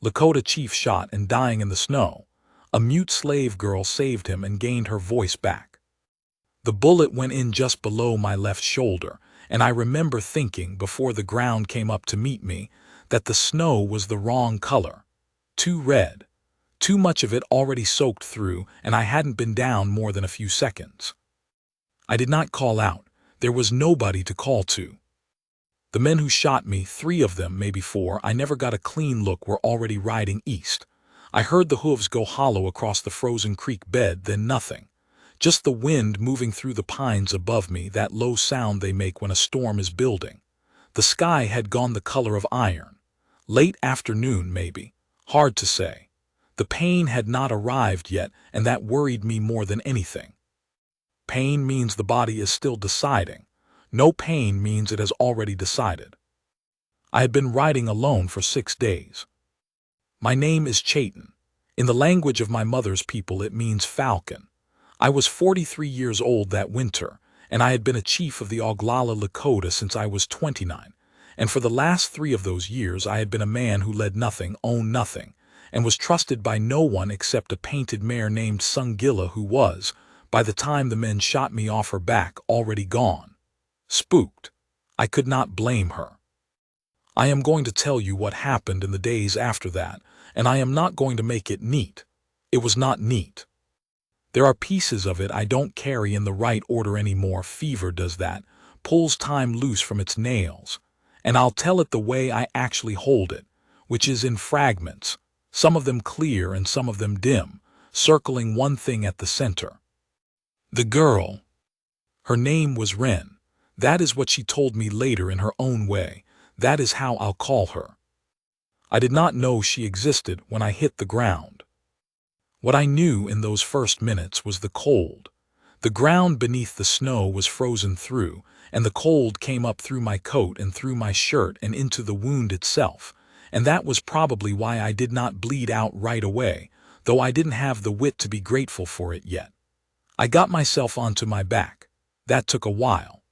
Lakota chief shot and dying in the snow. A mute slave girl saved him and gained her voice back. The bullet went in just below my left shoulder, and I remember thinking before the ground came up to meet me that the snow was the wrong color. Too red. Too much of it already soaked through, and I hadn't been down more than a few seconds. I did not call out. There was nobody to call to. The men who shot me, 3 of them, maybe 4, I never got a clean look, were already riding east. I heard the hooves go hollow across the frozen creek bed, then nothing. Just the wind moving through the pines above me, that low sound they make when a storm is building. The sky had gone the color of iron. Late afternoon, maybe. Hard to say. The pain had not arrived yet, and that worried me more than anything. Pain means the body is still deciding. No pain means it has already decided. I had been riding alone for 6 days. My name is Chayton. In the language of my mother's people, it means falcon. I was 43 years old that winter, and I had been a chief of the Oglala Lakota since I was 29, and for the last 3 of those years I had been a man who led nothing, owned nothing, and was trusted by no one except a painted mare named Sungilla, who was, by the time the men shot me off her back, already gone. Spooked. I could not blame her. I am going to tell you what happened in the days after that, and I am not going to make it neat. It was not neat. There are pieces of it I don't carry in the right order anymore. Fever does that, pulls time loose from its nails, and I'll tell it the way I actually hold it, which is in fragments, some of them clear and some of them dim, circling one thing at the center. The girl. Her name was Wren. That is what she told me later in her own way. That is how I'll call her. I did not know she existed when I hit the ground. What I knew in those first minutes was the cold. The ground beneath the snow was frozen through, and the cold came up through my coat and through my shirt and into the wound itself, and that was probably why I did not bleed out right away, though I didn't have the wit to be grateful for it yet. I got myself onto my back. That took a while.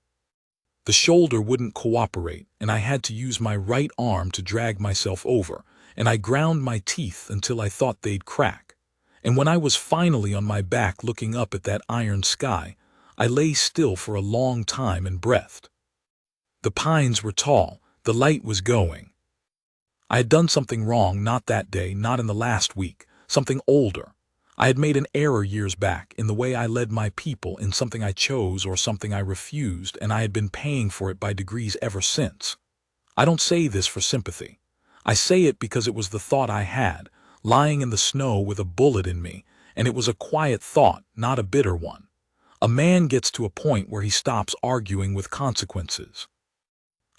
The shoulder wouldn't cooperate, and I had to use my right arm to drag myself over, and I ground my teeth until I thought they'd crack. And when I was finally on my back looking up at that iron sky, I lay still for a long time and breathed. The pines were tall, the light was going. I had done something wrong, not that day, not in the last week, something older. I had made an error years back in the way I led my people, in something I chose or something I refused, and I had been paying for it by degrees ever since. I don't say this for sympathy. I say it because it was the thought I had, lying in the snow with a bullet in me, and it was a quiet thought, not a bitter one. A man gets to a point where he stops arguing with consequences.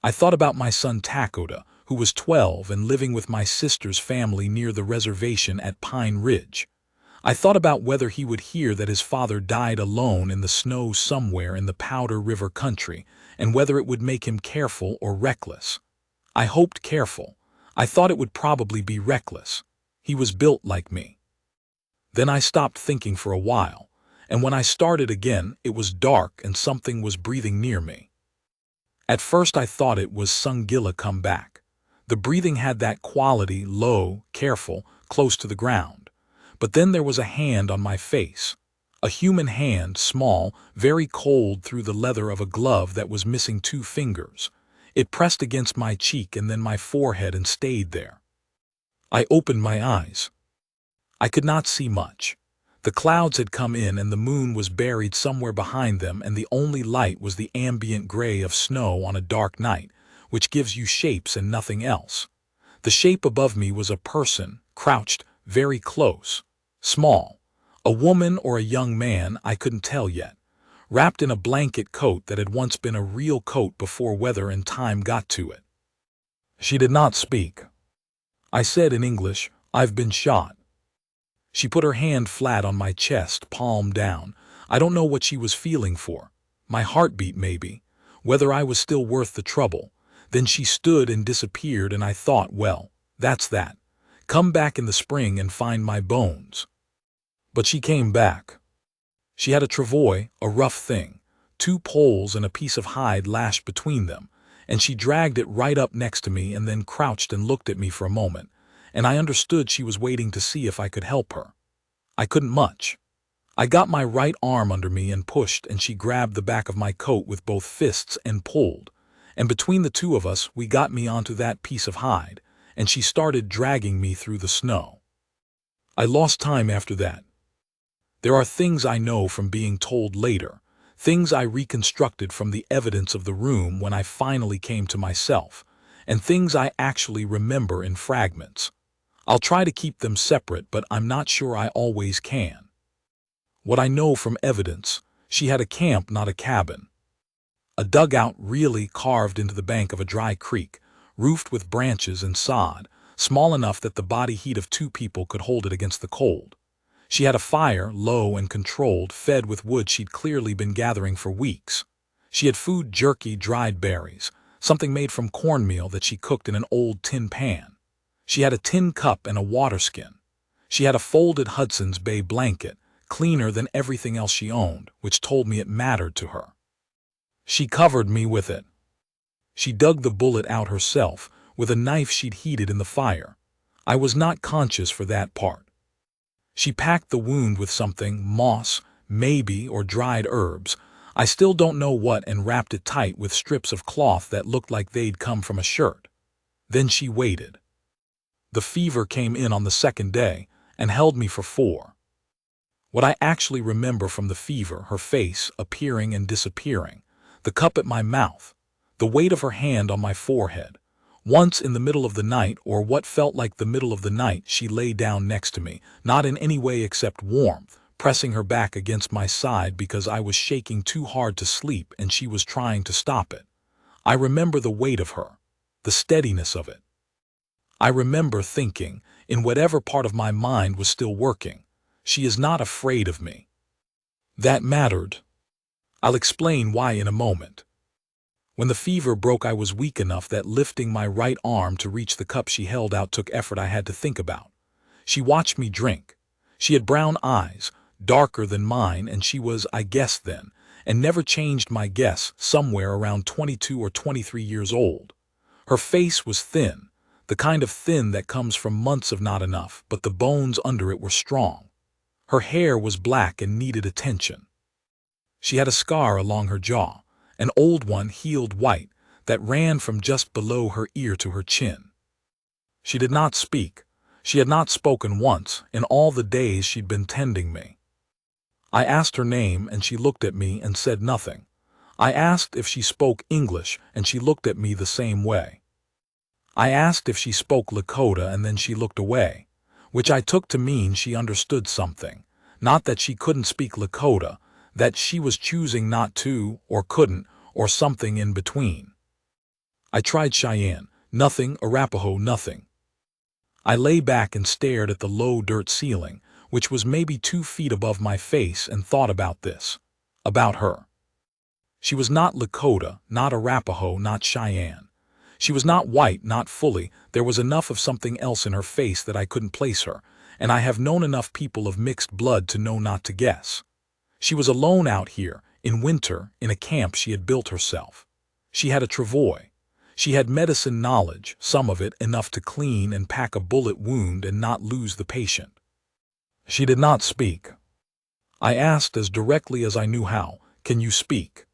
I thought about my son Lakota, who was 12 and living with my sister's family near the reservation at Pine Ridge. I thought about whether he would hear that his father died alone in the snow somewhere in the Powder River country, and whether it would make him careful or reckless. I hoped careful. I thought it would probably be reckless. He was built like me. Then I stopped thinking for a while, and when I started again, it was dark and something was breathing near me. At first I thought it was Sungilla come back. The breathing had that quality, low, careful, close to the ground. But then there was a hand on my face. A human hand, small, very cold through the leather of a glove that was missing 2 fingers. It pressed against my cheek and then my forehead and stayed there. I opened my eyes. I could not see much. The clouds had come in and the moon was buried somewhere behind them, and the only light was the ambient gray of snow on a dark night, which gives you shapes and nothing else. The shape above me was a person, crouched, very close. Small. A woman or a young man, I couldn't tell yet. Wrapped in a blanket coat that had once been a real coat before weather and time got to it. She did not speak. I said in English, "I've been shot." She put her hand flat on my chest, palm down. I don't know what she was feeling for. My heartbeat, maybe. Whether I was still worth the trouble. Then she stood and disappeared, and I thought, well, that's that. Come back in the spring and find my bones. But she came back. She had a travois, a rough thing, 2 poles and a piece of hide lashed between them, and she dragged it right up next to me and then crouched and looked at me for a moment, and I understood she was waiting to see if I could help her. I couldn't much. I got my right arm under me and pushed, and she grabbed the back of my coat with both fists and pulled. And between the two of us, we got me onto that piece of hide, and she started dragging me through the snow. I lost time after that. There are things I know from being told later, things I reconstructed from the evidence of the room when I finally came to myself, and things I actually remember in fragments. I'll try to keep them separate, but I'm not sure I always can. What I know from evidence: she had a camp, not a cabin. A dugout really carved into the bank of a dry creek, roofed with branches and sod, small enough that the body heat of 2 people could hold it against the cold. She had a fire, low and controlled, fed with wood she'd clearly been gathering for weeks. She had food: jerky, dried berries, something made from cornmeal that she cooked in an old tin pan. She had a tin cup and a water skin. She had a folded Hudson's Bay blanket, cleaner than everything else she owned, which told me it mattered to her. She covered me with it. She dug the bullet out herself with a knife she'd heated in the fire. I was not conscious for that part. She packed the wound with something, moss, maybe, or dried herbs, I still don't know what, and wrapped it tight with strips of cloth that looked like they'd come from a shirt. Then she waited. The fever came in on the 2nd day and held me for 4. What I actually remember from the fever: her face appearing and disappearing, the cup at my mouth, the weight of her hand on my forehead. Once in the middle of the night, or what felt like the middle of the night, she lay down next to me, not in any way except warmth, pressing her back against my side because I was shaking too hard to sleep and she was trying to stop it. I remember the weight of her, the steadiness of it. I remember thinking, in whatever part of my mind was still working, she is not afraid of me. That mattered. I'll explain why in a moment. When the fever broke, I was weak enough that lifting my right arm to reach the cup she held out took effort I had to think about. She watched me drink. She had brown eyes, darker than mine, and she was, I guessed then, and never changed my guess, somewhere around 22 or 23 years old. Her face was thin, the kind of thin that comes from months of not enough, but the bones under it were strong. Her hair was black and needed attention. She had a scar along her jaw, an old one, healed white, that ran from just below her ear to her chin. She did not speak. She had not spoken once in all the days she'd been tending me. I asked her name, and she looked at me and said nothing. I asked if she spoke English, and she looked at me the same way. I asked if she spoke Lakota, and then she looked away, which I took to mean she understood something. Not that she couldn't speak Lakota, that she was choosing not to, or couldn't, or something in between. I tried Cheyenne, nothing. Arapaho, nothing. I lay back and stared at the low dirt ceiling, which was maybe 2 feet above my face, and thought about this, about her. She was not Lakota, not Arapaho, not Cheyenne. She was not white, not fully. There was enough of something else in her face that I couldn't place her, and I have known enough people of mixed blood to know not to guess. She was alone out here, in winter, in a camp she had built herself. She had a travois. She had medicine knowledge, some of it enough to clean and pack a bullet wound and not lose the patient. She did not speak. I asked as directly as I knew how, "Can you speak?"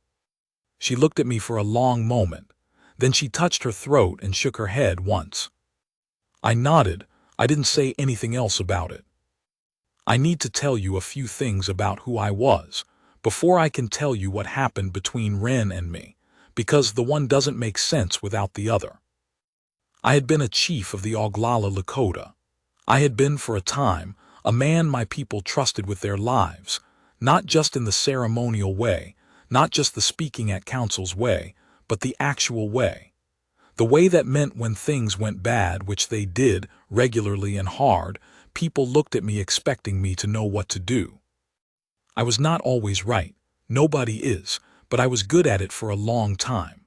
She looked at me for a long moment. Then she touched her throat and shook her head once. I nodded. I didn't say anything else about it. I need to tell you a few things about who I was, before I can tell you what happened between Ren and me, because the one doesn't make sense without the other. I had been a chief of the Oglala Lakota. I had been, for a time, a man my people trusted with their lives, not just in the ceremonial way, not just the speaking at council's way, but the actual way. The way that meant when things went bad, which they did, regularly and hard, people looked at me expecting me to know what to do. I was not always right. Nobody is, but I was good at it for a long time.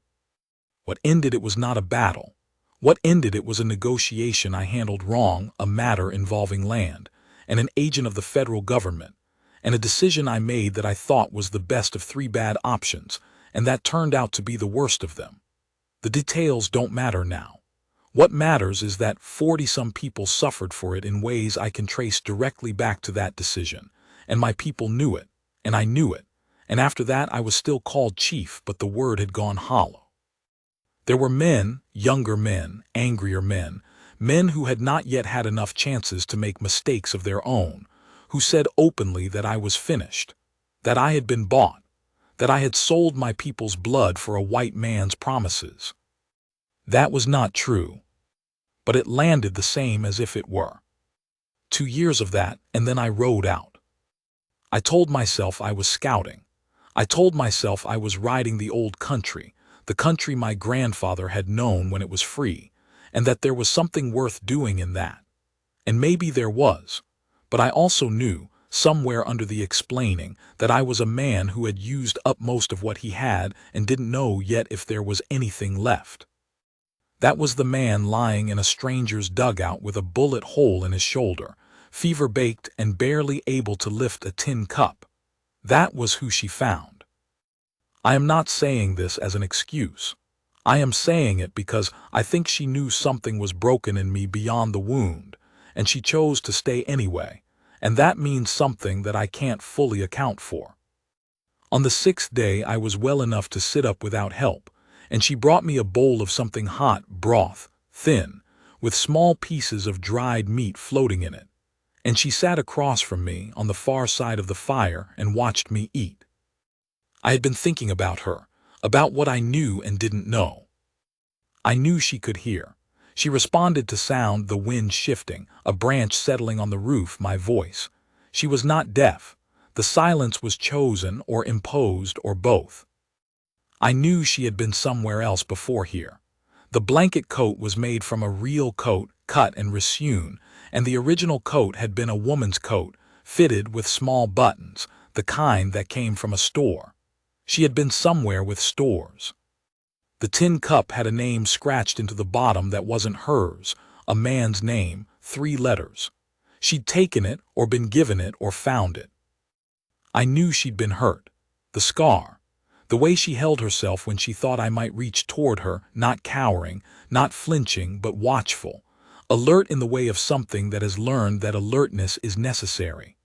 What ended it was not a battle. What ended it was a negotiation I handled wrong, a matter involving land, and an agent of the federal government, and a decision I made that I thought was the best of 3 bad options, and that turned out to be the worst of them. The details don't matter now. What matters is that 40-some people suffered for it in ways I can trace directly back to that decision, and my people knew it, and I knew it, and after that I was still called chief, but the word had gone hollow. There were men, younger men, angrier men, men who had not yet had enough chances to make mistakes of their own, who said openly that I was finished, that I had been bought, that I had sold my people's blood for a white man's promises. That was not true, but it landed the same as if it were. 2 years of that, and then I rode out. I told myself I was scouting. I told myself I was riding the old country, the country my grandfather had known when it was free, and that there was something worth doing in that. And maybe there was, but I also knew, somewhere under the explaining, that I was a man who had used up most of what he had and didn't know yet if there was anything left. That was the man lying in a stranger's dugout with a bullet hole in his shoulder, fever-baked and barely able to lift a tin cup. That was who she found. I am not saying this as an excuse. I am saying it because I think she knew something was broken in me beyond the wound, and she chose to stay anyway, and that means something that I can't fully account for. On the 6th day I was well enough to sit up without help, and she brought me a bowl of something hot, broth, thin, with small pieces of dried meat floating in it, and she sat across from me on the far side of the fire and watched me eat. I had been thinking about her, about what I knew and didn't know. I knew she could hear. She responded to sound, the wind shifting, a branch settling on the roof, my voice. She was not deaf. The silence was chosen or imposed or both. I knew she had been somewhere else before here. The blanket coat was made from a real coat, cut and resewn, and the original coat had been a woman's coat, fitted with small buttons, the kind that came from a store. She had been somewhere with stores. The tin cup had a name scratched into the bottom that wasn't hers, a man's name, 3 letters. She'd taken it or been given it or found it. I knew she'd been hurt. The scar. The way she held herself when she thought I might reach toward her, not cowering, not flinching, but watchful, alert in the way of something that has learned that alertness is necessary.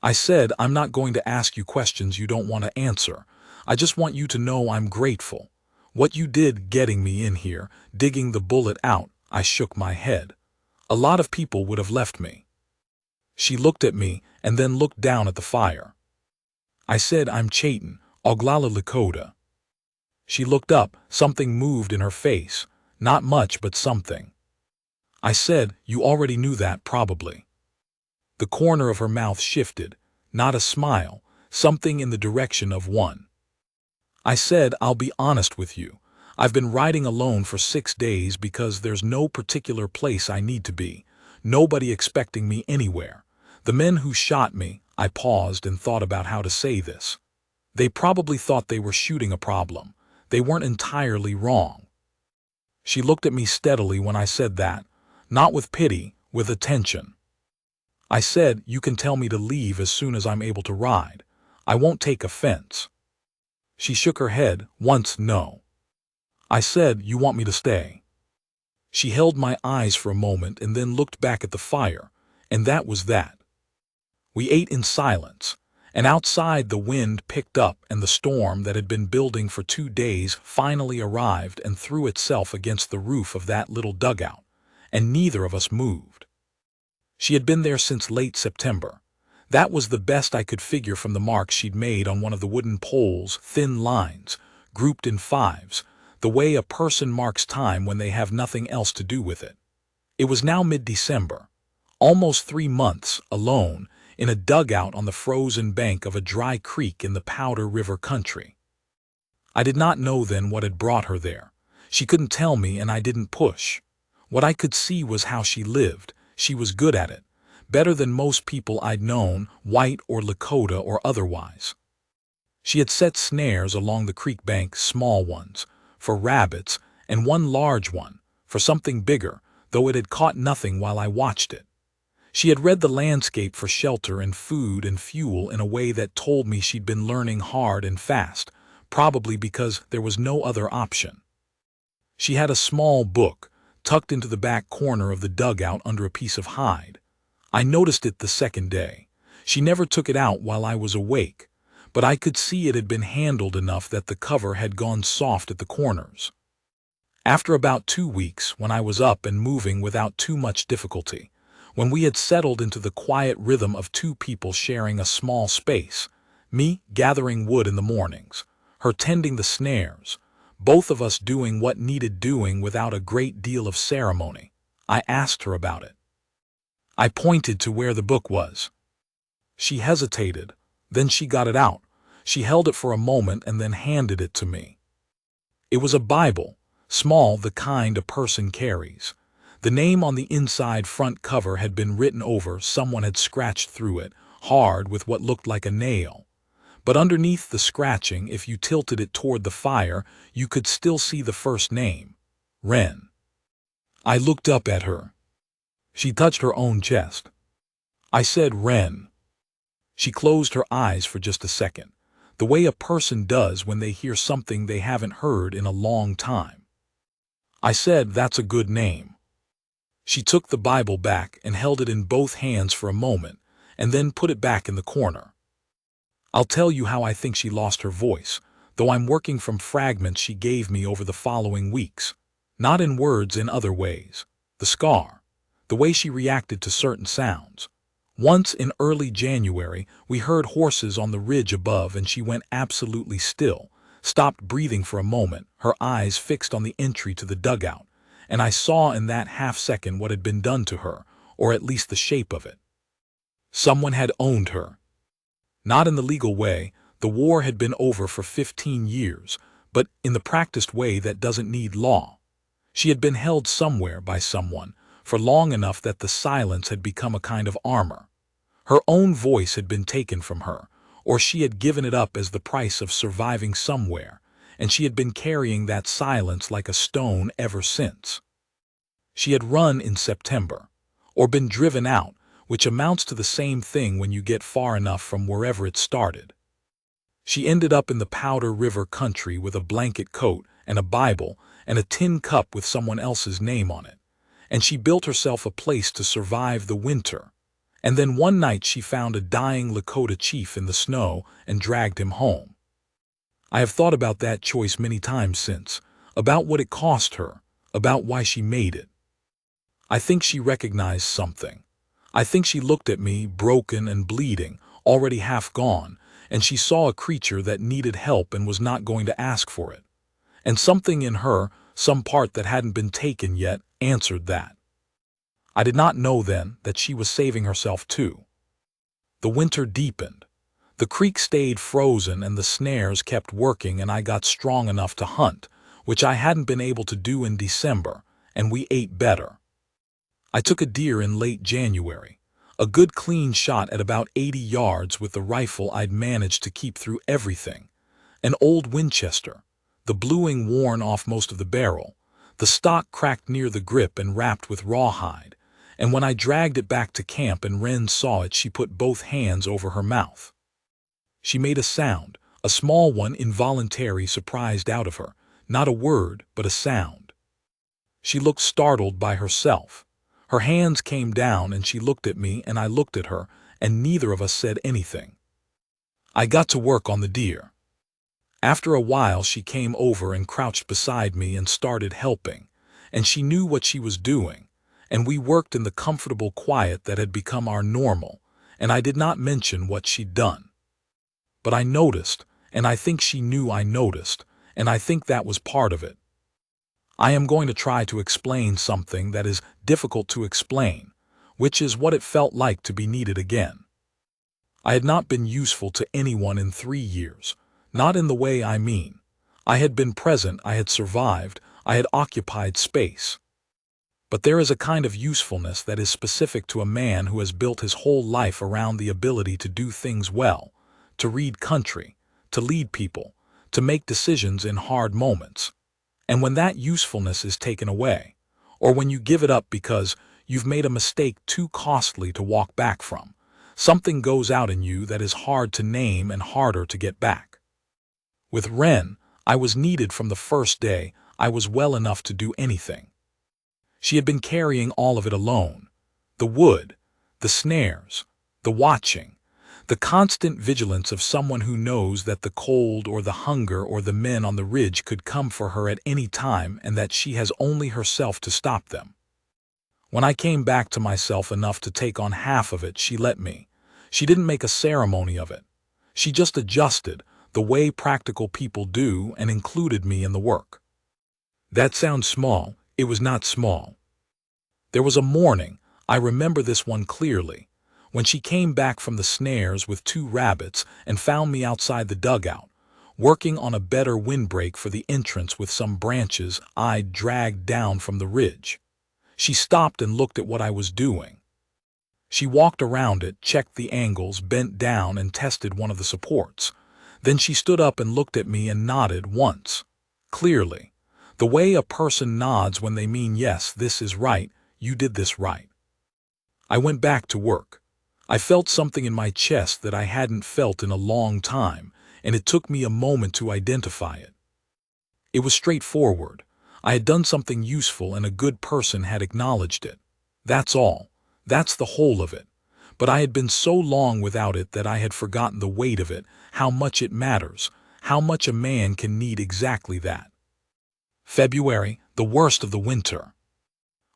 I said, I'm not going to ask you questions you don't want to answer. I just want you to know I'm grateful. What you did getting me in here, digging the bullet out, I shook my head. A lot of people would have left me. She looked at me and then looked down at the fire. I said, I'm Chayton, Oglala Lakota. She looked up, something moved in her face, not much but something. I said, you already knew that probably. The corner of her mouth shifted, not a smile, something in the direction of one. I said, I'll be honest with you. I've been riding alone for 6 days because there's no particular place I need to be, nobody expecting me anywhere. The men who shot me, I paused and thought about how to say this. They probably thought they were shooting a problem. They weren't entirely wrong. She looked at me steadily when I said that, not with pity, with attention. I said, you can tell me to leave as soon as I'm able to ride. I won't take offense. She shook her head, once no. I said, you want me to stay. She held my eyes for a moment and then looked back at the fire, and that was that. We ate in silence, and outside the wind picked up and the storm that had been building for 2 days finally arrived and threw itself against the roof of that little dugout, and neither of us moved. She had been there since late September. That was the best I could figure from the marks she'd made on one of the wooden poles, thin lines, grouped in 5s, the way a person marks time when they have nothing else to do with it. It was now mid-December, almost 3 months, alone, in a dugout on the frozen bank of a dry creek in the Powder River country. I did not know then what had brought her there. She couldn't tell me and I didn't push. What I could see was how she lived. She was good at it, better than most people I'd known, white or Lakota or otherwise. She had set snares along the creek bank, small ones, for rabbits, and one large one, for something bigger, though it had caught nothing while I watched it. She had read the landscape for shelter and food and fuel in a way that told me she'd been learning hard and fast, probably because there was no other option. She had a small book, tucked into the back corner of the dugout under a piece of hide. I noticed it the second day. She never took it out while I was awake, but I could see it had been handled enough that the cover had gone soft at the corners. After about 2 weeks, when I was up and moving without too much difficulty, when we had settled into the quiet rhythm of two people sharing a small space, me gathering wood in the mornings, her tending the snares, both of us doing what needed doing without a great deal of ceremony, I asked her about it. I pointed to where the book was. She hesitated, then she got it out. She held it for a moment and then handed it to me. It was a Bible, small, the kind a person carries. The name on the inside front cover had been written over. Someone had scratched through it, hard with what looked like a nail. But underneath the scratching, if you tilted it toward the fire, you could still see the first name, Wren. I looked up at her. She touched her own chest. I said, Wren. She closed her eyes for just a second, the way a person does when they hear something they haven't heard in a long time. I said, that's a good name. She took the Bible back and held it in both hands for a moment, and then put it back in the corner. I'll tell you how I think she lost her voice, though I'm working from fragments she gave me over the following weeks. Not in words, in other ways. The scar. The way she reacted to certain sounds. Once in early January, we heard horses on the ridge above and she went absolutely still, stopped breathing for a moment, her eyes fixed on the entry to the dugout, and I saw in that half-second what had been done to her, or at least the shape of it. Someone had owned her. Not in the legal way, the war had been over for 15 years, but in the practiced way that doesn't need law. She had been held somewhere by someone, for long enough that the silence had become a kind of armor. Her own voice had been taken from her, or she had given it up as the price of surviving somewhere, and she had been carrying that silence like a stone ever since. She had run in September, or been driven out, which amounts to the same thing when you get far enough from wherever it started. She ended up in the Powder River country with a blanket coat and a Bible and a tin cup with someone else's name on it, and she built herself a place to survive the winter. And then one night she found a dying Lakota chief in the snow and dragged him home. I have thought about that choice many times since, about what it cost her, about why she made it. I think she recognized something. I think she looked at me, broken and bleeding, already half gone, and she saw a creature that needed help and was not going to ask for it. And something in her, some part that hadn't been taken yet, answered that. I did not know then that she was saving herself too. The winter deepened. The creek stayed frozen and the snares kept working, and I got strong enough to hunt, which I hadn't been able to do in December, and we ate better. I took a deer in late January, a good clean shot at about 80 yards with the rifle I'd managed to keep through everything. An old Winchester, the bluing worn off most of the barrel, the stock cracked near the grip and wrapped with rawhide, and when I dragged it back to camp and Wren saw it, she put both hands over her mouth. She made a sound, a small one, involuntary, surprised out of her, not a word, but a sound. She looked startled by herself. Her hands came down and she looked at me and I looked at her, and neither of us said anything. I got to work on the deer. After a while she came over and crouched beside me and started helping, and she knew what she was doing, and we worked in the comfortable quiet that had become our normal, and I did not mention what she'd done. But I noticed, and I think she knew I noticed, and I think that was part of it. I am going to try to explain something that is difficult to explain, which is what it felt like to be needed again. I had not been useful to anyone in 3 years, not in the way I mean. I had been present, I had survived, I had occupied space. But there is a kind of usefulness that is specific to a man who has built his whole life around the ability to do things well, to read country, to lead people, to make decisions in hard moments. And when that usefulness is taken away, or when you give it up because you've made a mistake too costly to walk back from, something goes out in you that is hard to name and harder to get back. With Wren, I was needed from the first day. I was well enough to do anything. She had been carrying all of it alone. The wood, the snares, the watching, the constant vigilance of someone who knows that the cold or the hunger or the men on the ridge could come for her at any time and that she has only herself to stop them. When I came back to myself enough to take on half of it, she let me. She didn't make a ceremony of it. She just adjusted, the way practical people do, and included me in the work. That sounds small. It was not small. There was a morning, I remember this one clearly, when she came back from the snares with 2 rabbits and found me outside the dugout, working on a better windbreak for the entrance with some branches I'd dragged down from the ridge. She stopped and looked at what I was doing. She walked around it, checked the angles, bent down and tested one of the supports. Then she stood up and looked at me and nodded once. Clearly. The way a person nods when they mean yes, this is right, you did this right. I went back to work. I felt something in my chest that I hadn't felt in a long time, and it took me a moment to identify it. It was straightforward. I had done something useful and a good person had acknowledged it. That's all. That's the whole of it. But I had been so long without it that I had forgotten the weight of it, how much it matters, how much a man can need exactly that. February, the worst of the winter.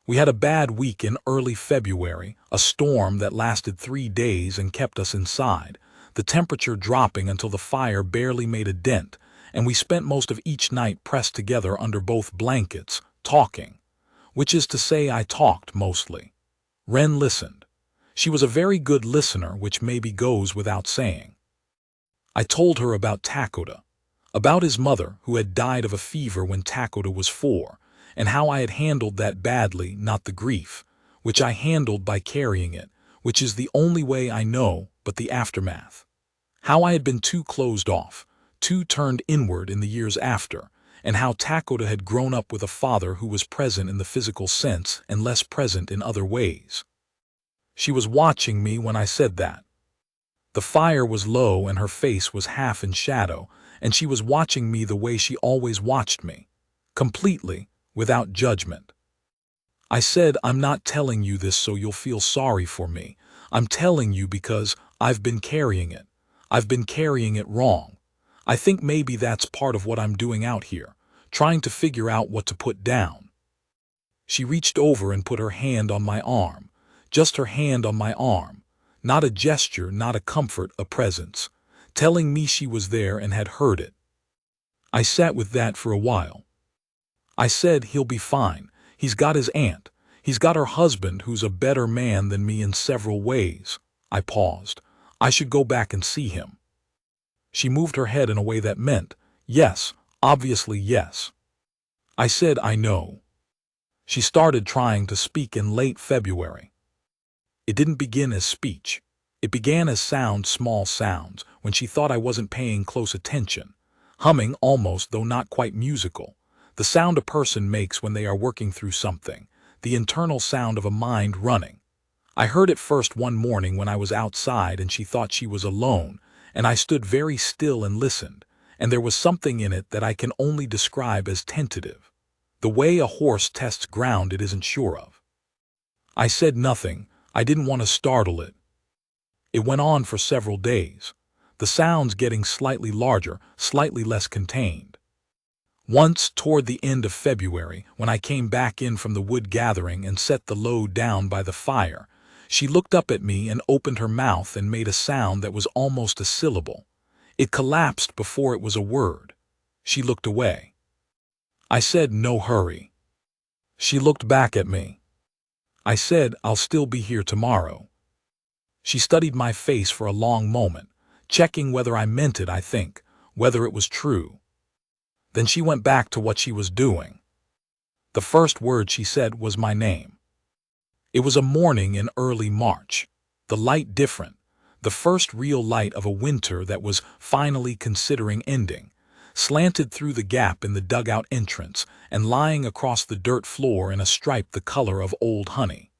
We had a bad week in early February, a storm that lasted 3 days and kept us inside, the temperature dropping until the fire barely made a dent, and we spent most of each night pressed together under both blankets, talking. Which is to say, I talked mostly. Wren listened. She was a very good listener, which maybe goes without saying. I told her about Lakota, about his mother who had died of a fever when Lakota was 4, and how I had handled that badly, not the grief, which I handled by carrying it, which is the only way I know, but the aftermath. How I had been too closed off, too turned inward in the years after, and how Lakota had grown up with a father who was present in the physical sense and less present in other ways. She was watching me when I said that. The fire was low and her face was half in shadow, and she was watching me the way she always watched me, completely, without judgment. I said, I'm not telling you this so you'll feel sorry for me. I'm telling you because I've been carrying it. I've been carrying it wrong. I think maybe that's part of what I'm doing out here, trying to figure out what to put down. She reached over and put her hand on my arm, just her hand on my arm, not a gesture, not a comfort, a presence, telling me she was there and had heard it. I sat with that for a while. I said, he'll be fine. He's got his aunt. He's got her husband who's a better man than me in several ways. I paused. I should go back and see him. She moved her head in a way that meant, yes, obviously yes. I said, I know. She started trying to speak in late February. It didn't begin as speech. It began as sounds, small sounds, when she thought I wasn't paying close attention. Humming almost, though not quite musical. The sound a person makes when they are working through something. The internal sound of a mind running. I heard it first one morning when I was outside and she thought she was alone, and I stood very still and listened, and there was something in it that I can only describe as tentative. The way a horse tests ground it isn't sure of. I said nothing. I didn't want to startle it. It went on for several days, the sounds getting slightly larger, slightly less contained. Once, toward the end of February, when I came back in from the wood gathering and set the load down by the fire, she looked up at me and opened her mouth and made a sound that was almost a syllable. It collapsed before it was a word. She looked away. I said, no hurry. She looked back at me. I said, I'll still be here tomorrow. She studied my face for a long moment, checking whether I meant it, I think, whether it was true. Then she went back to what she was doing. The first word she said was my name. It was a morning in early March, the light different, the first real light of a winter that was finally considering ending, slanted through the gap in the dugout entrance and lying across the dirt floor in a stripe the color of old honey.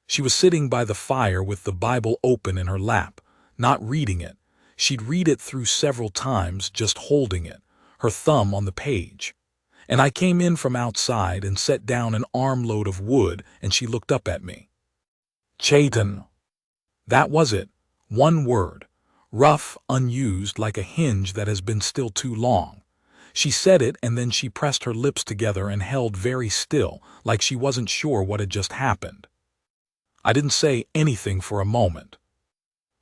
She was sitting by the fire with the Bible open in her lap, not reading it. She'd read it through several times, just holding it, her thumb on the page. And I came in from outside and set down an armload of wood, and she looked up at me. Chaitan. That was it. One word. Rough, unused, like a hinge that has been still too long. She said it, and then she pressed her lips together and held very still, like she wasn't sure what had just happened. I didn't say anything for a moment.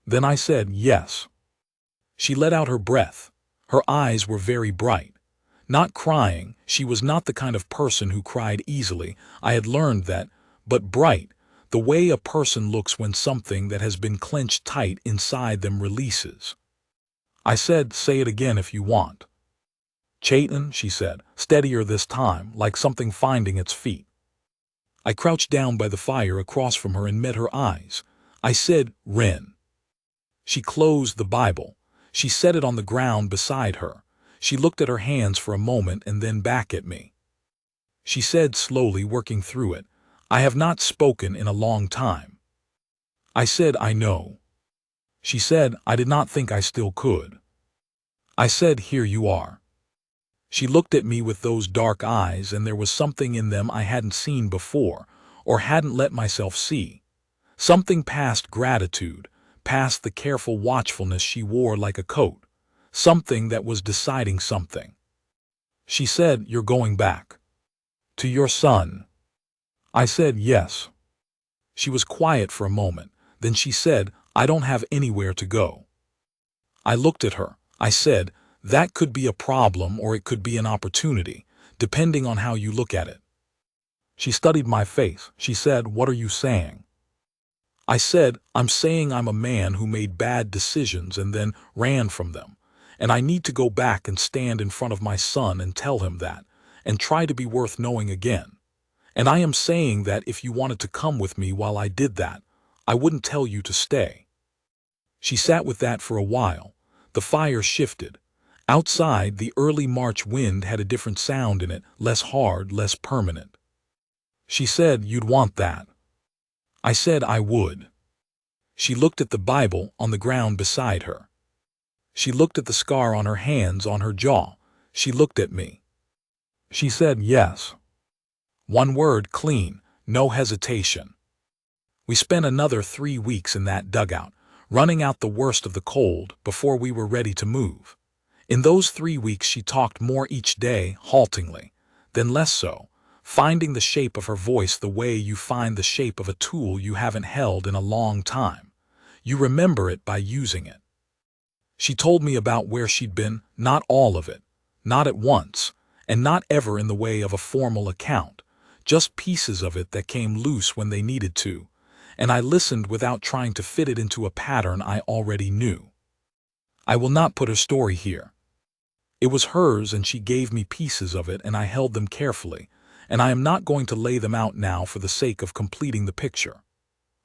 Then I said yes. She let out her breath. Her eyes were very bright. Not crying, she was not the kind of person who cried easily, I had learned that, but bright, the way a person looks when something that has been clenched tight inside them releases. I said, say it again if you want. Chaitan, she said, steadier this time, like something finding its feet. I crouched down by the fire across from her and met her eyes. I said, Ren. She closed the Bible. She set it on the ground beside her. She looked at her hands for a moment and then back at me. She said slowly, working through it, I have not spoken in a long time. I said, I know. She said, I did not think I still could. I said, here you are. She looked at me with those dark eyes, and there was something in them I hadn't seen before, or hadn't let myself see. Something past gratitude, past the careful watchfulness she wore like a coat. Something that was deciding something. She said, you're going back. To your son. I said, yes. She was quiet for a moment. Then she said, I don't have anywhere to go. I looked at her. I said, that could be a problem or it could be an opportunity, depending on how you look at it. She studied my face. She said, what are you saying? I said, I'm saying I'm a man who made bad decisions and then ran from them, and I need to go back and stand in front of my son and tell him that, and try to be worth knowing again. And I am saying that if you wanted to come with me while I did that, I wouldn't tell you to stay. She sat with that for a while. The fire shifted. Outside, the early March wind had a different sound in it, less hard, less permanent. She said, you'd want that. I said I would. She looked at the Bible on the ground beside her. She looked at the scar on her hands, on her jaw. She looked at me. She said yes. One word, clean, no hesitation. We spent another 3 weeks in that dugout, running out the worst of the cold before we were ready to move. In those 3 weeks she talked more each day, haltingly, then less so, finding the shape of her voice the way you find the shape of a tool you haven't held in a long time. You remember it by using it. She told me about where she'd been, not all of it, not at once, and not ever in the way of a formal account, just pieces of it that came loose when they needed to, and I listened without trying to fit it into a pattern I already knew. I will not put her story here. It was hers, and she gave me pieces of it, and I held them carefully, and I am not going to lay them out now for the sake of completing the picture.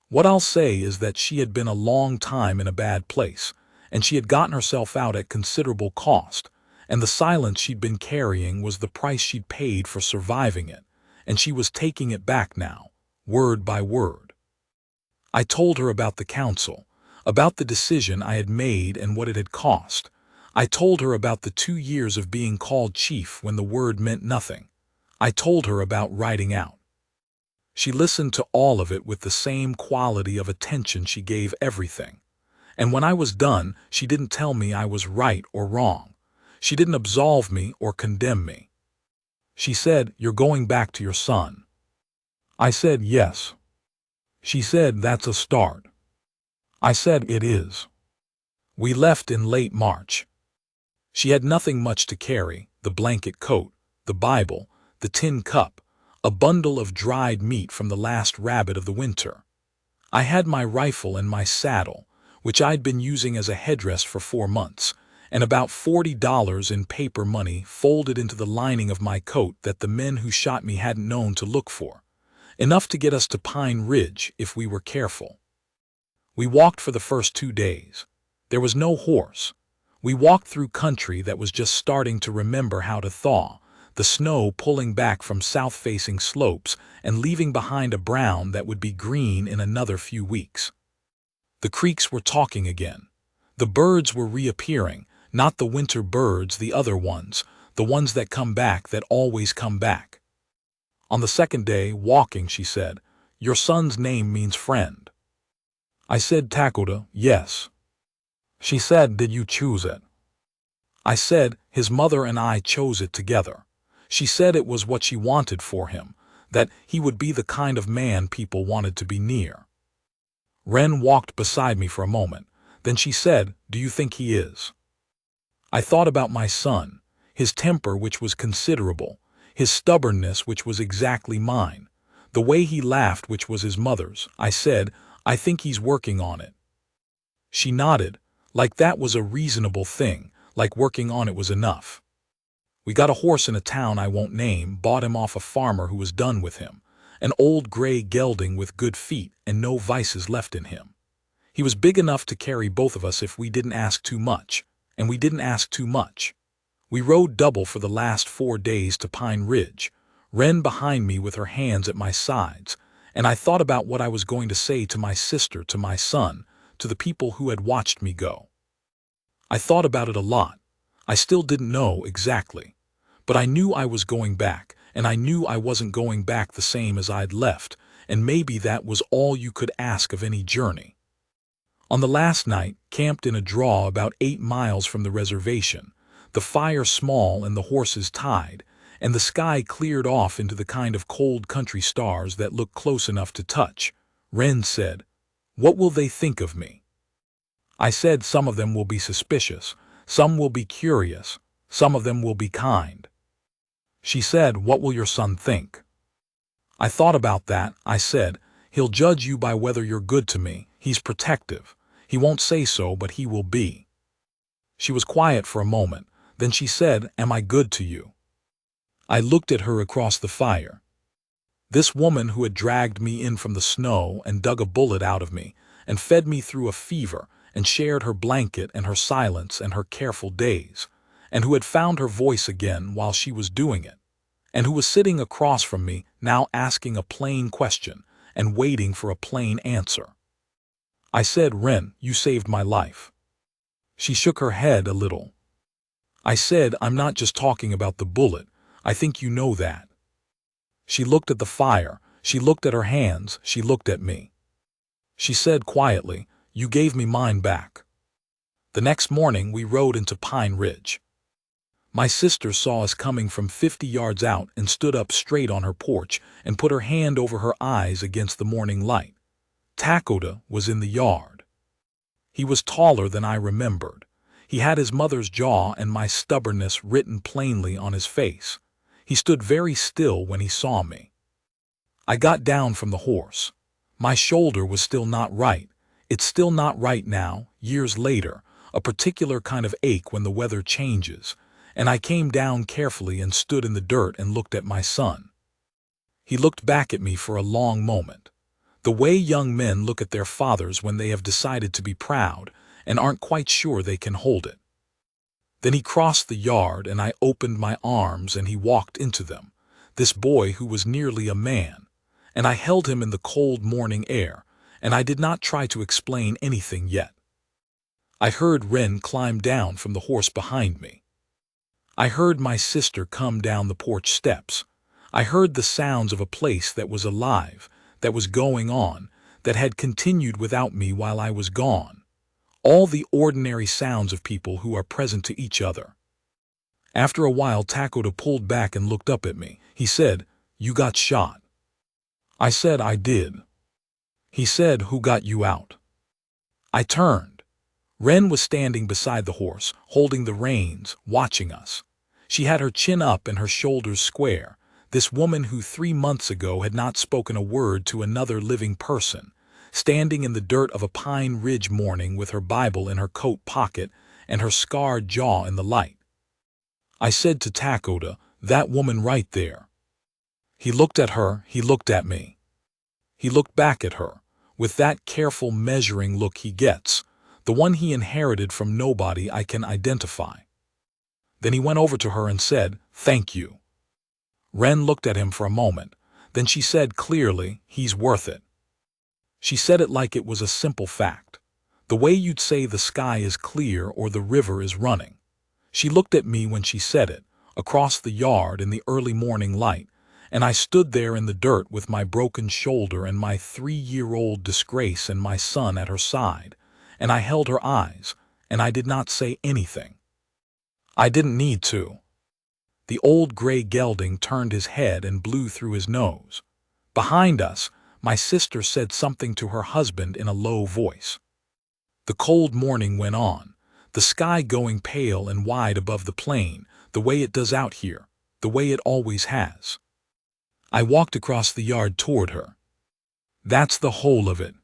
What I'll say is that she had been a long time in a bad place, and she had gotten herself out at considerable cost, and the silence she'd been carrying was the price she'd paid for surviving it, and she was taking it back now, word by word. I told her about the council, about the decision I had made and what it had cost. I told her about the 2 years of being called chief when the word meant nothing. I told her about riding out. She listened to all of it with the same quality of attention she gave everything. And when I was done, she didn't tell me I was right or wrong. She didn't absolve me or condemn me. She said, you're going back to your son. I said, yes. She said, that's a start. I said, it is. We left in late March. She had nothing much to carry, the blanket coat, the Bible, the tin cup, a bundle of dried meat from the last rabbit of the winter. I had my rifle and my saddle, which I'd been using as a headdress for 4 months, and about $40 in paper money folded into the lining of my coat that the men who shot me hadn't known to look for. Enough to get us to Pine Ridge if we were careful. We walked for the first 2 days. There was no horse. We walked through country that was just starting to remember how to thaw, the snow pulling back from south-facing slopes and leaving behind a brown that would be green in another few weeks. The creeks were talking again. The birds were reappearing, not the winter birds, the other ones, the ones that come back, that always come back. On the second day, walking, she said, "Your son's name means friend." I said, "Lakota, yes." She said, "Did you choose it?" I said, "His mother and I chose it together." She said it was what she wanted for him, that he would be the kind of man people wanted to be near. Ren walked beside me for a moment. Then she said, "Do you think he is?" I thought about my son, his temper, which was considerable, his stubbornness, which was exactly mine, the way he laughed, which was his mother's. I said, "I think he's working on it." She nodded, like that was a reasonable thing, like working on it was enough. We got a horse in a town I won't name, bought him off a farmer who was done with him, an old gray gelding with good feet and no vices left in him. He was big enough to carry both of us if we didn't ask too much, and we didn't ask too much. We rode double for the last 4 days to Pine Ridge, Wren behind me with her hands at my sides, and I thought about what I was going to say to my sister, to my son, to the people who had watched me go. I thought about it a lot. I still didn't know exactly. But I knew I was going back, and I knew I wasn't going back the same as I'd left, and maybe that was all you could ask of any journey. On the last night, camped in a draw about 8 miles from the reservation, the fire small and the horses tied, and the sky cleared off into the kind of cold country stars that look close enough to touch, Wren said, "What will they think of me?" I said, "Some of them will be suspicious, some will be curious, some of them will be kind." She said, "What will your son think?" I thought about that. I said, "He'll judge you by whether you're good to me. He's protective. He won't say so, but he will be." She was quiet for a moment. Then she said, "Am I good to you?" I looked at her across the fire. This woman who had dragged me in from the snow and dug a bullet out of me and fed me through a fever and shared her blanket and her silence and her careful days, and who had found her voice again while she was doing it, and who was sitting across from me now asking a plain question and waiting for a plain answer. I said, "Wren, you saved my life." She shook her head a little. I said, "I'm not just talking about the bullet. I think you know that." She looked at the fire, she looked at her hands, she looked at me. She said quietly, "You gave me mine back." The next morning we rode into Pine Ridge. My sister saw us coming from 50 yards out and stood up straight on her porch and put her hand over her eyes against the morning light. Lakota was in the yard. He was taller than I remembered. He had his mother's jaw and my stubbornness written plainly on his face. He stood very still when he saw me. I got down from the horse. My shoulder was still not right. It's still not right now, years later, a particular kind of ache when the weather changes, and I came down carefully and stood in the dirt and looked at my son. He looked back at me for a long moment. The way young men look at their fathers when they have decided to be proud and aren't quite sure they can hold it. Then he crossed the yard and I opened my arms and he walked into them, this boy who was nearly a man, and I held him in the cold morning air, and I did not try to explain anything yet. I heard Wren climb down from the horse behind me. I heard my sister come down the porch steps. I heard the sounds of a place that was alive, that was going on, that had continued without me while I was gone. All the ordinary sounds of people who are present to each other. After a while, Lakota pulled back and looked up at me. He said, "You got shot." I said, "I did." He said, "Who got you out?" I turned. Wren was standing beside the horse, holding the reins, watching us. She had her chin up and her shoulders square, this woman who 3 months ago had not spoken a word to another living person, standing in the dirt of a Pine Ridge morning with her Bible in her coat pocket and her scarred jaw in the light. I said to Lakota, "That woman right there." He looked at her, he looked at me. He looked back at her, with that careful measuring look he gets, the one he inherited from nobody I can identify. Then he went over to her and said, "Thank you." Wren looked at him for a moment. Then she said clearly, "He's worth it." She said it like it was a simple fact, the way you'd say the sky is clear or the river is running. She looked at me when she said it, across the yard in the early morning light, and I stood there in the dirt with my broken shoulder and my 3-year-old disgrace and my son at her side, and I held her eyes, and I did not say anything. I didn't need to. The old gray gelding turned his head and blew through his nose. Behind us, my sister said something to her husband in a low voice. The cold morning went on, the sky going pale and wide above the plain, the way it does out here, the way it always has. I walked across the yard toward her. "That's the whole of it,"